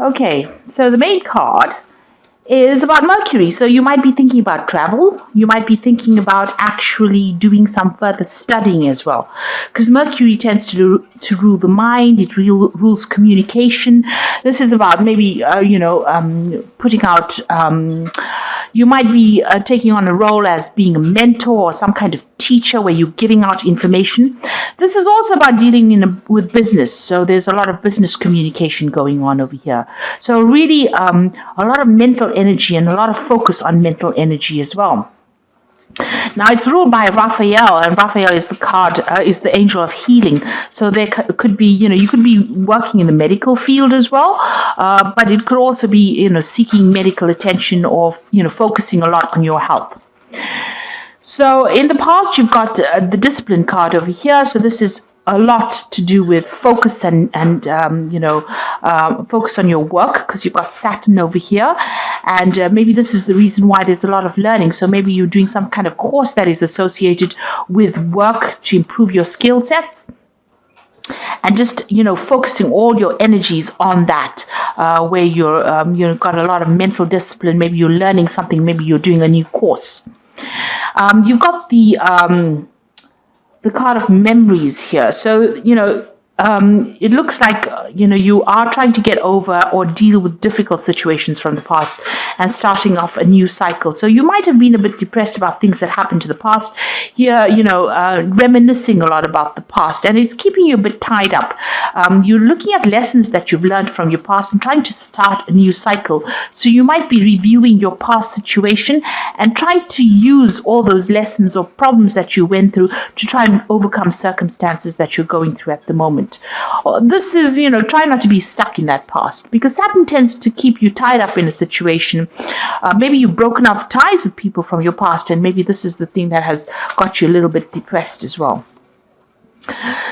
Okay, so the main card is about Mercury. So you might be thinking about travel. You might be thinking about actually doing some further studying as well, because Mercury tends to rule the mind. It rules communication. This is about maybe putting out. You might be taking on a role as being a mentor or some kind of teacher where you're giving out information. This is also about dealing with business. So there's a lot of business communication going on over here. So really a lot of mental energy and a lot of focus on mental energy as well. Now it's ruled by Raphael, and Raphael is the card, is the angel of healing. So there could be, you could be working in the medical field as well, but it could also be, seeking medical attention or, focusing a lot on your health. So in the past, you've got the discipline card over here. So this is a lot to do with focus and focus on your work, because you've got Saturn over here, and maybe this is the reason why there's a lot of learning. So maybe you're doing some kind of course that is associated with work to improve your skill sets, and just focusing all your energies on that, where you're got a lot of mental discipline. Maybe you're learning something. Maybe you're doing a new course. You've got the card of memories here. So, it looks like, you are trying to get over or deal with difficult situations from the past and starting off a new cycle. So you might have been a bit depressed about things that happened to the past. Here, reminiscing a lot about the past, and it's keeping you a bit tied up. You're looking at lessons that you've learned from your past and trying to start a new cycle. So you might be reviewing your past situation and trying to use all those lessons or problems that you went through to try and overcome circumstances that you're going through at the moment. This is, try not to be stuck in that past, because Saturn tends to keep you tied up in a situation. Maybe you've broken off ties with people from your past, and maybe this is the thing that has got you a little bit depressed as well.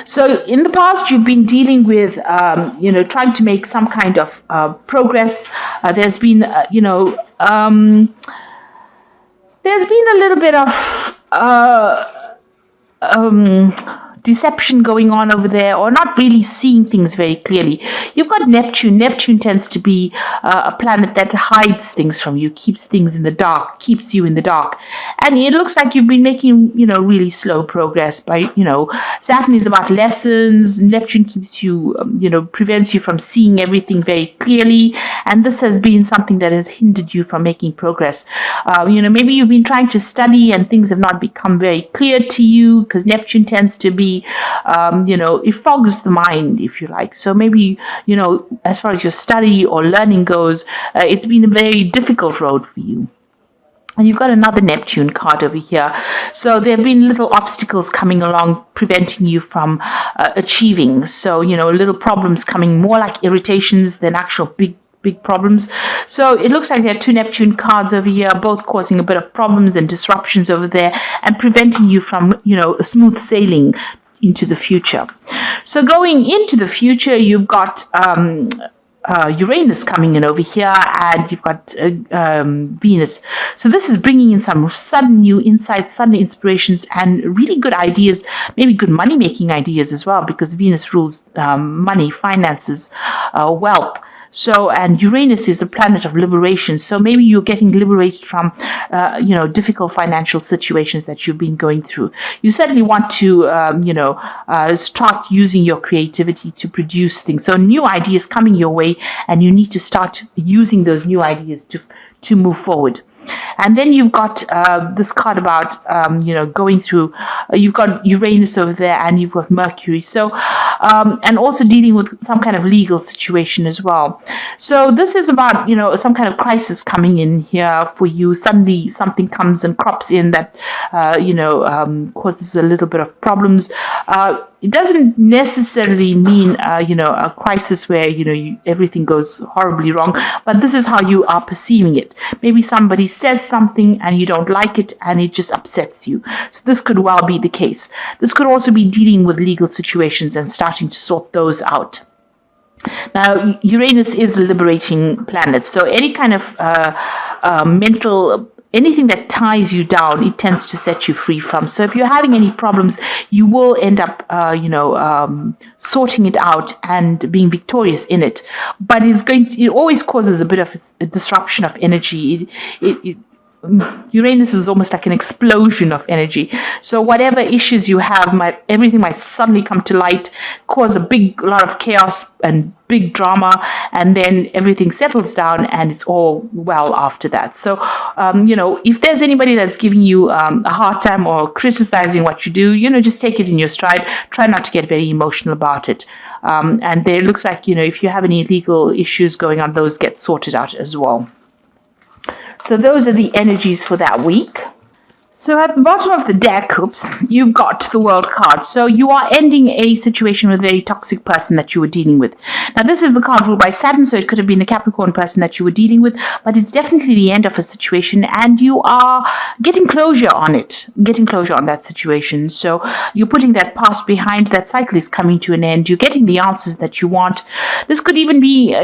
So in the past, you've been dealing with, trying to make some kind of progress. There's been, there's been a little bit of deception going on over there, or not really seeing things very clearly. You've got Neptune. Neptune tends to be a planet that hides things from you, keeps things in the dark, keeps you in the dark. And it looks like you've been making, really slow progress by, Saturn is about lessons. Neptune keeps you, prevents you from seeing everything very clearly. And this has been something that has hindered you from making progress. Maybe you've been trying to study and things have not become very clear to you, because Neptune tends to be, it fogs the mind, if you like. So maybe, as far as your study or learning goes, it's been a very difficult road for you. And you've got another Neptune card over here. So there have been little obstacles coming along, preventing you from achieving. So, little problems coming, more like irritations than actual big problems. So it looks like there are two Neptune cards over here, both causing a bit of problems and disruptions over there and preventing you from, smooth sailing into the future. So going into the future, you've got Uranus coming in over here, and you've got Venus. So this is bringing in some sudden new insights, sudden inspirations, and really good ideas, maybe good money-making ideas as well, because Venus rules money, finances, wealth. So, and Uranus is a planet of liberation. So maybe you're getting liberated from, difficult financial situations that you've been going through. You certainly want to, start using your creativity to produce things. So new ideas coming your way, and you need to start using those new ideas to move forward. And then you've got this card about, going through, you've got Uranus over there, and you've got Mercury. So, and also dealing with some kind of legal situation as well. So this is about, some kind of crisis coming in here for you. Suddenly something comes and crops in that, causes a little bit of problems. It doesn't necessarily mean, a crisis where, everything goes horribly wrong, but this is how you are perceiving it. Maybe somebody says something and you don't like it and it just upsets you. So this could well be the case. This could also be dealing with legal situations and starting to sort those out. Now, Uranus is a liberating planet, so any kind of mental anything that ties you down, it tends to set you free from. So if you're having any problems, you will end up, sorting it out and being victorious in it. But it always causes a bit of a disruption of energy. Uranus is almost like an explosion of energy. So whatever issues you have, everything might suddenly come to light, cause a lot of chaos and big drama, and then everything settles down and it's all well after that. So, if there's anybody that's giving you a hard time or criticizing what you do, just take it in your stride. Try not to get very emotional about it. And there looks like, if you have any legal issues going on, those get sorted out as well. So those are the energies for that week. So at the bottom of the deck, you've got the World card. So you are ending a situation with a very toxic person that you were dealing with. Now, this is the card ruled by Saturn, so it could have been a Capricorn person that you were dealing with, but it's definitely the end of a situation, and you are getting closure on it, getting closure on that situation. So you're putting that past behind. That cycle is coming to an end. You're getting the answers that you want. This could even be,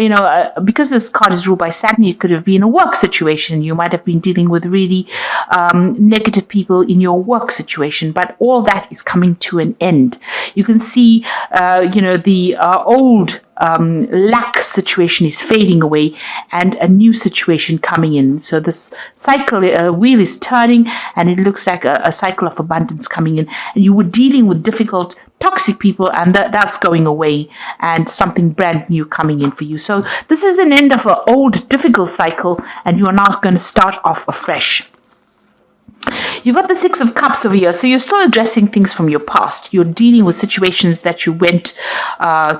because this card is ruled by Saturn, it could have been a work situation. You might have been dealing with really negative people in your work situation, but all that is coming to an end. You can see, the old lack situation is fading away and a new situation coming in. So this cycle, wheel is turning, and it looks like a cycle of abundance coming in. And you were dealing with difficult, toxic people, and that's going away, and something brand new coming in for you. So this is an end of an old, difficult cycle, and you are now going to start off afresh. You've got the Six of Cups over here, so you're still addressing things from your past. You're dealing with situations that you went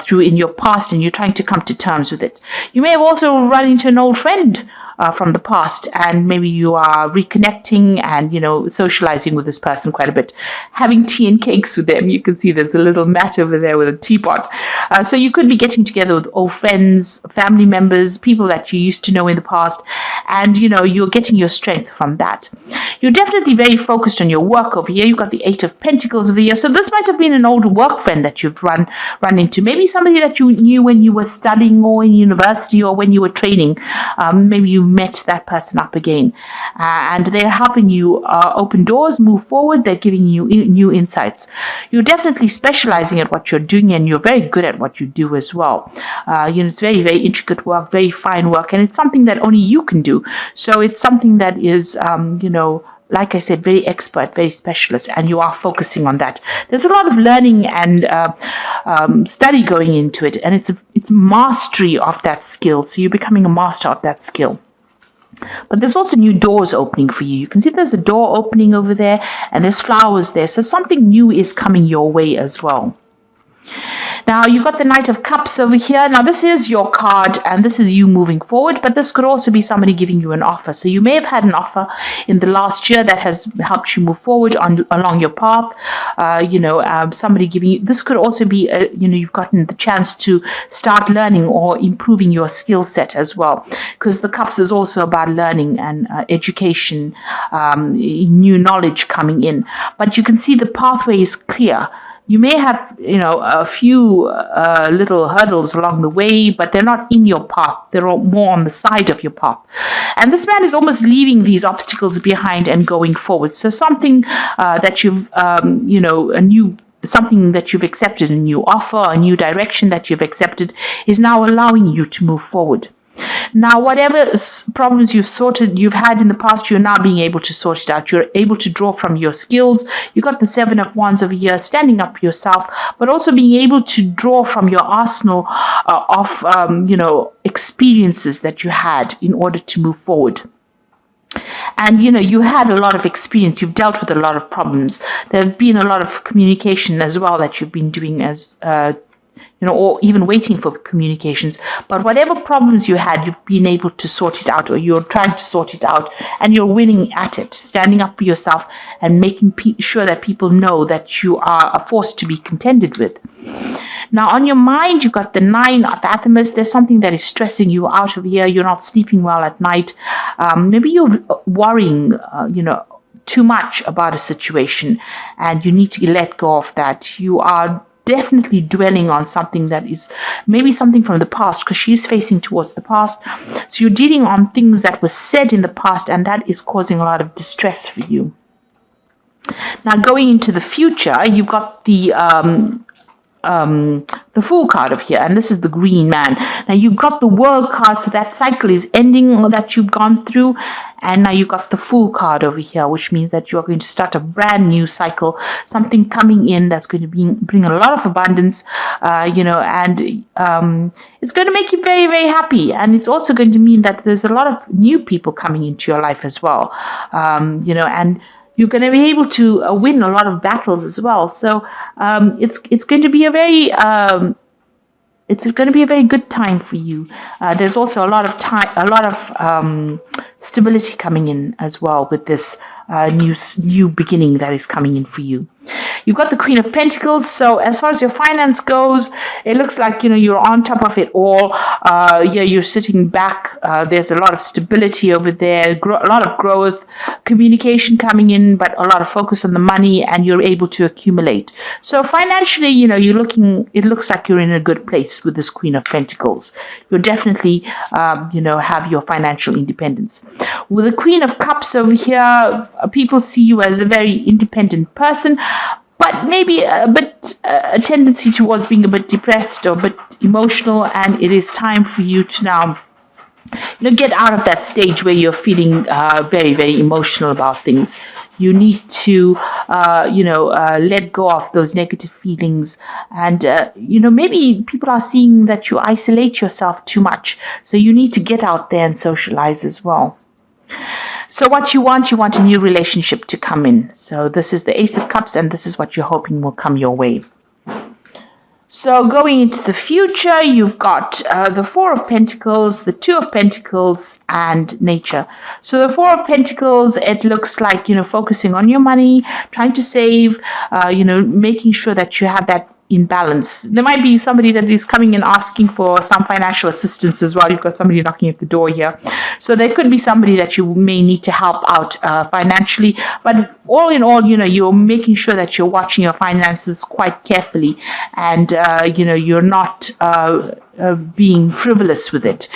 through in your past, and you're trying to come to terms with it. You may have also run into an old friend from the past, and maybe you are reconnecting and, socializing with this person quite a bit, having tea and cakes with them. You can see there's a little mat over there with a teapot. So you could be getting together with old friends, family members, people that you used to know in the past, and, you're getting your strength from that. You're definitely very focused on your work over here. You've got the Eight of Pentacles over here. So this might have been an old work friend that you've run into. Maybe somebody that you knew when you were studying or in university or when you were training. Maybe you met that person up again, and they're helping you open doors, move forward. They're giving you new insights. You're definitely specializing at what you're doing, and you're very good at what you do as well. It's very, very intricate work, very fine work, and it's something that only you can do. So it's something that is, like I said, very expert, very specialist, and you are focusing on that. There's a lot of learning and study going into it, and it's mastery of that skill. So you're becoming a master of that skill. But there's also new doors opening for you. You can see there's a door opening over there, and there's flowers there. So something new is coming your way as well. Now, you've got the Knight of Cups over here. Now, this is your card, and this is you moving forward, but this could also be somebody giving you an offer. So you may have had an offer in the last year that has helped you move forward along your path. Somebody giving you, this could also be, you've gotten the chance to start learning or improving your skill set as well, because the Cups is also about learning and education, new knowledge coming in. But you can see the pathway is clear. You may have, a few little hurdles along the way, but they're not in your path. They're more on the side of your path. And this man is almost leaving these obstacles behind and going forward. So something that you've, something that you've accepted, a new offer, a new direction that you've accepted is now allowing you to move forward. Now, whatever problems you've had in the past, you're now being able to sort it out. You're able to draw from your skills. You've got the Seven of Wands over here, standing up for yourself, but also being able to draw from your arsenal of, experiences that you had in order to move forward. And, you had a lot of experience. You've dealt with a lot of problems. There have been a lot of communication as well that you've been doing as or even waiting for communications. But whatever problems you had, you've been able to sort it out, or you're trying to sort it out, and you're winning at it, standing up for yourself and making sure that people know that you are a force to be contended with. Now, on your mind, you've got the Nine of Athamas. There's something that is stressing you out over here. You're not sleeping well at night. Maybe you're worrying, too much about a situation, and you need to let go of that. You are definitely dwelling on something that is maybe something from the past, because she's facing towards the past. So you're dealing on things that were said in the past, and that is causing a lot of distress for you. Now, going into the future, you've got the Fool card over here, and this is the green man. Now you've got the World card, so that cycle is ending that you've gone through, and now you've got the Fool card over here, which means that you're going to start a brand new cycle, something coming in that's going to bring a lot of abundance, and it's going to make you very, very happy. And it's also going to mean that there's a lot of new people coming into your life as well, and you're going to be able to win a lot of battles as well. So it's going to be a very good time for you. There's also a lot of stability coming in as well with this new beginning that is coming in for you. You've got the Queen of Pentacles. So as far as your finance goes, it looks like, you're on top of it all. You're sitting back. There's a lot of stability over there, a lot of growth, communication coming in, but a lot of focus on the money, and you're able to accumulate. So financially, it looks like you're in a good place with this Queen of Pentacles. You'll definitely, have your financial independence. With the Queen of Cups over here, people see you as a very independent person, but maybe a tendency towards being a bit depressed or a bit emotional, and it is time for you to now get out of that stage where you're feeling very, very emotional about things. You need to, let go of those negative feelings. And, maybe people are seeing that you isolate yourself too much. So you need to get out there and socialize as well. So what you want a new relationship to come in. So this is the Ace of Cups, and this is what you're hoping will come your way. So going into the future, you've got the Four of Pentacles, the Two of Pentacles, and nature. So the Four of Pentacles, it looks like, focusing on your money, trying to save, making sure that you have that in balance. There might be somebody that is coming and asking for some financial assistance as well. You've got somebody knocking at the door here. So there could be somebody that you may need to help out financially. But all in all, you're making sure that you're watching your finances quite carefully, and, you're not being frivolous with it,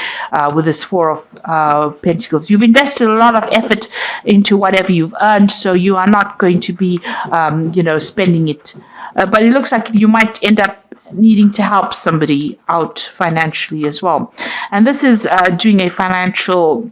with this Four of Pentacles. You've invested a lot of effort into whatever you've earned, so you are not going to be, spending it. But it looks like you might end up needing to help somebody out financially as well. And this is doing a financial.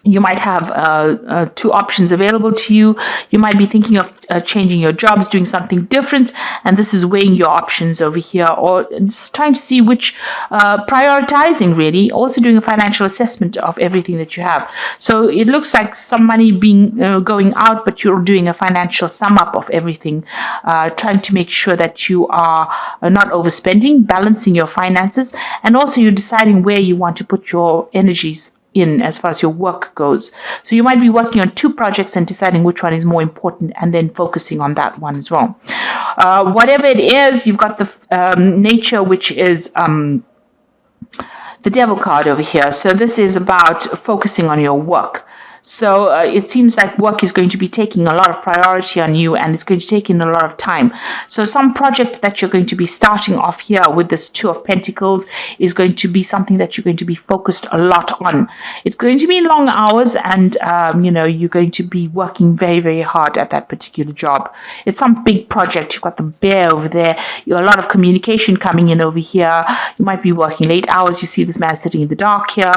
You might have two options available to you. You might be thinking of changing your jobs, doing something different, and this is weighing your options over here, or just trying to see which, prioritizing really, also doing a financial assessment of everything that you have. So it looks like some money being going out, but you're doing a financial sum up of everything, trying to make sure that you are not overspending, balancing your finances, and also you're deciding where you want to put your energies in as far as your work goes. So you might be working on two projects and deciding which one is more important, and then focusing on that one as well. Whatever it is, you've got the nature, which is the Devil card over here. So this is about focusing on your work. So it seems like work is going to be taking a lot of priority on you, and it's going to take in a lot of time. So some project that you're going to be starting off here with this Two of Pentacles is going to be something that you're going to be focused a lot on. It's going to be long hours, and you're going to be working very, very hard at that particular job. It's some big project. You've got the Bear over there. A lot of communication coming in over here. You might be working late hours. You see this man sitting in the dark here.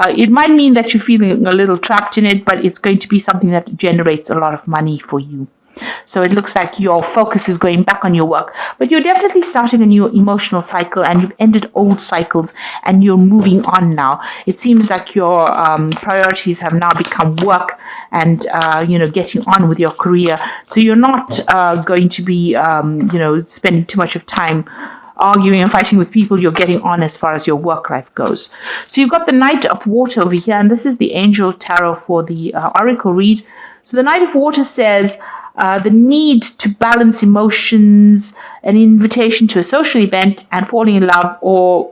It might mean that you're feeling a little trapped in it, but it's going to be something that generates a lot of money for you. So it looks like your focus is going back on your work, but you're definitely starting a new emotional cycle, and you've ended old cycles, and you're moving on now. It seems like your priorities have now become work and, getting on with your career. So you're not going to be, spending too much of time arguing and fighting with people. You're getting on as far as your work life goes. So you've got the Knight of Water over here, and this is the Angel Tarot for the Oracle read. So the Knight of Water says the need to balance emotions, an invitation to a social event, and falling in love, or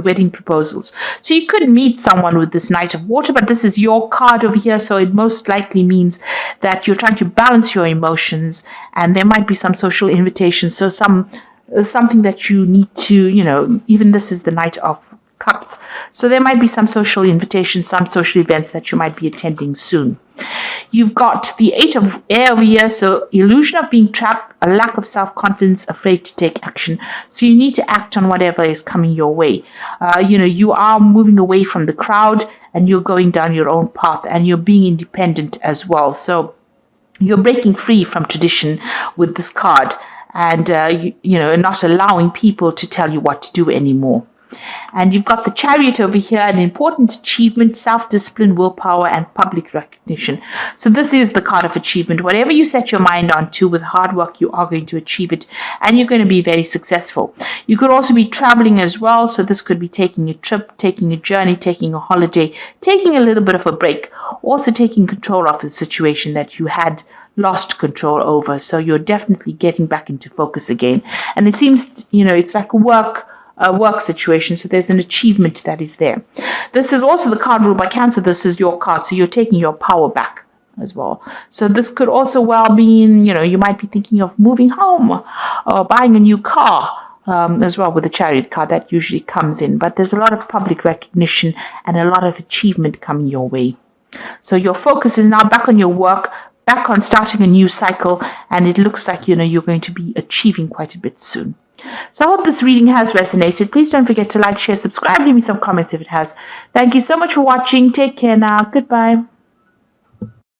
wedding proposals. So you could meet someone with this Knight of Water, but this is your card over here, so it most likely means that you're trying to balance your emotions, and there might be some social invitations. So some something that you need to, even this is the Knight of Cups. So there might be some social invitations, some social events that you might be attending soon. You've got the Eight of Air over here, so illusion of being trapped, a lack of self-confidence, afraid to take action. So you need to act on whatever is coming your way. You are moving away from the crowd and you're going down your own path and you're being independent as well. So you're breaking free from tradition with this card and, not allowing people to tell you what to do anymore. And you've got the Chariot over here, an important achievement, self-discipline, willpower, and public recognition. So this is the card of achievement. Whatever you set your mind on to with hard work, you are going to achieve it, and you're going to be very successful. You could also be traveling as well. So this could be taking a trip, taking a journey, taking a holiday, taking a little bit of a break, also taking control of the situation that you had lost control over. So you're definitely getting back into focus again. And it seems, it's like a work situation, so there's an achievement that is there. This is also the card ruled by Cancer. This is your card, so you're taking your power back as well. So this could also well mean, you might be thinking of moving home or buying a new car as well with the Chariot card. That usually comes in, but there's a lot of public recognition and a lot of achievement coming your way. So your focus is now back on your work, back on starting a new cycle, and it looks like, you're going to be achieving quite a bit soon. So I hope this reading has resonated. Please don't forget to like, share, subscribe, leave me some comments if it has. Thank you so much for watching. Take care now. Goodbye.